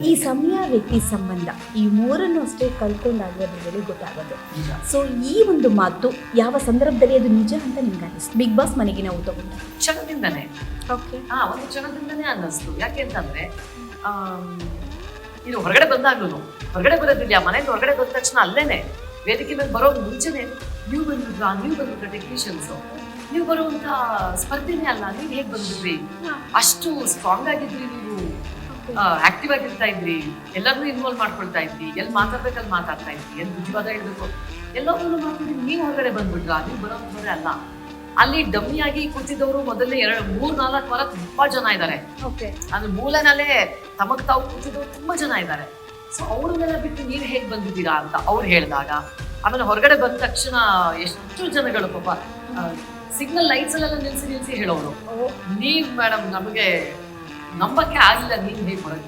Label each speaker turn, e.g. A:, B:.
A: ಈ ಸಮಯ ವ್ಯಕ್ತಿ ಸಂಬಂಧ ಈ ಮೂರನ್ನು ಅಷ್ಟೇ ಕಲ್ತ್ಕೊಂಡಾಗ ಅದ್ರ ಬೆಲೆ ಗೊತ್ತಾಗೋದು. ಸೊ ಈ ಒಂದು ಮಾತು ಯಾವ ಸಂದರ್ಭದಲ್ಲಿ ಅದು ನಿಜ ಅಂತ ನಿಮ್ಗೆ ಅನಿಸ್ತು? ಬಿಗ್ ಬಾಸ್ ಮನೆಗೆ ನಾವು ತಗೊಂಡ
B: ಕ್ಷಣದಿಂದನೇ
A: ಓಕೆ
B: ಒಂದು ಕ್ಷಣದಿಂದನೇ ಅನ್ನಿಸ್ತು. ಯಾಕೆ ಅಂತಂದ್ರೆ ಇದು ಹೊರಗಡೆ ಬಂದಾಗ್ಲೂ ಹೊರಗಡೆ ಬರೋದಿಲ್ಲ, ಮನೆಯಿಂದ ಹೊರಗಡೆ ಬಂದ ತಕ್ಷಣ ಅಲ್ಲೇನೆ ವೇದಿಕೆ ಮೇಲೆ ಬರೋದು ಮುಂಚೆನೆ ನೀವು ಬಂದ್ಬಿಟ್ರ ಟೆಕ್ನಿಷಿಯನ್ಸ್, ನೀವು ಬರುವಂತ ಸ್ಪರ್ಧೆನೇ ಅಲ್ಲ, ನೀವು ಹೇಗ್ ಬಂದ್ಬಿಟ್ರಿ, ಅಷ್ಟು ಸ್ಟ್ರಾಂಗ್ ಆಗಿದ್ರಿ, ನೀವು ಆಕ್ಟಿವ್ ಆಗಿರ್ತಾ ಇದ್ರಿ, ಎಲ್ಲರನ್ನೂ ಇನ್ವಾಲ್ವ್ ಮಾಡ್ಕೊಳ್ತಾ ಇದ್ರಿ, ಎಲ್ಲಿ ಮಾತಾಡ್ಬೇಕಲ್ಲಿ ಮಾತಾಡ್ತಾ ಇದ್ರಿ, ಎಲ್ಲಿ ಬುದ್ಧಿವಾದ ಹೇಳ್ಬೇಕು ಎಲ್ಲವನ್ನೂ ಮಾತಾಡಿ ನೀವು ಹೊರಗಡೆ ಬಂದ್ಬಿಟ್ರ, ನೀವು ಬರೋದ್ರೆ ಅಲ್ಲ. ಅಲ್ಲಿ ಡಮ್ಮಿ ಆಗಿ ಕೂತಿದ್ದವರು ಮೊದಲನೇ 3-4 ವಾರ ತುಂಬಾ ಜನ ಇದ್ದಾರೆ. ಅಂದ್ರೆ ಮೂಲೆನಲ್ಲೇ ತಮಗ್ ತಾವು ಕೂತಿದ್ದವ್ರು ತುಂಬಾ ಜನ ಇದ್ದಾರೆ. ಸೊ ಅವ್ರನ್ನೆಲ್ಲ ಬಿಟ್ಟು ನೀವು ಹೇಗ್ ಬಂದಿದ್ದೀರಾ ಅಂತ ಅವ್ರು ಹೇಳಿದಾಗ, ಆಮೇಲೆ ಹೊರಗಡೆ ಬಂದ ತಕ್ಷಣ ಎಷ್ಟು ಜನಗಳು ಪಾಪ ಸಿಗ್ನಲ್ ಲೈಟ್ಸ್ ಅಲ್ಲೆಲ್ಲ ನಿಲ್ಸಿ ಹೇಳೋರು, ನೀವ್ ಮೇಡಮ್ ನಮಗೆ ನಂಬಕ್ಕೆ ಆಗಿಲ್ಲ, ನೀವ್ ಹೇಗ್ ಹೊರಗೆ